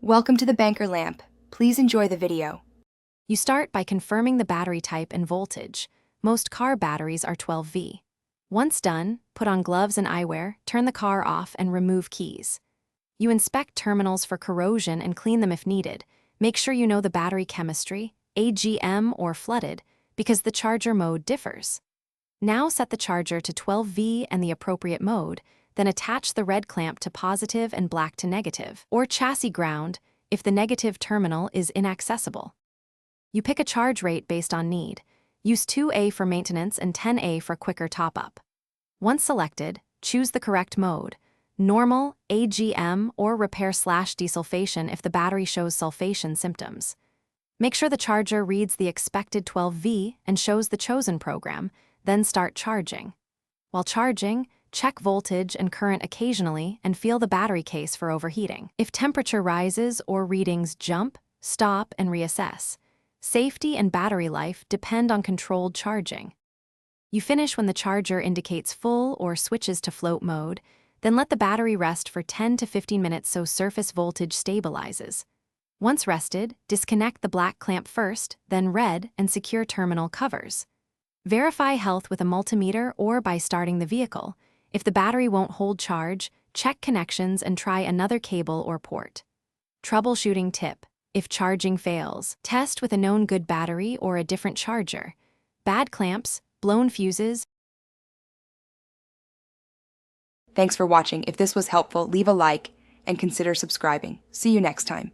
Welcome to the banker lamp. Please enjoy the video. You start by confirming the battery type and voltage. Most car batteries are 12V. Once done, put on gloves and eyewear, turn the car off, and remove keys. You inspect terminals for corrosion and clean them if needed. Make sure you know the battery chemistry, AGM or flooded, because the charger mode differs. Now set the charger to 12V and the appropriate mode, then attach the red clamp to positive and black to negative, or chassis ground if the negative terminal is inaccessible. You pick a charge rate based on need. Use 2A for maintenance and 10A for quicker top-up. Once selected, choose the correct mode: normal, AGM, or repair/desulfation if the battery shows sulfation symptoms. Make sure the charger reads the expected 12V and shows the chosen program, then start charging. While charging, check voltage and current occasionally and feel the battery case for overheating. If temperature rises or readings jump, stop and reassess. Safety and battery life depend on controlled charging. You finish when the charger indicates full or switches to float mode, then let the battery rest for 10 to 15 minutes so surface voltage stabilizes. Once rested, disconnect the black clamp first, then red, and secure terminal covers. Verify health with a multimeter or by starting the vehicle. If the battery won't hold charge, check connections and try another cable or port. Troubleshooting tip: if charging fails, test with a known good battery or a different charger. Bad clamps, blown fuses. Thanks for watching. If this was helpful, leave a like and consider subscribing. See you next time.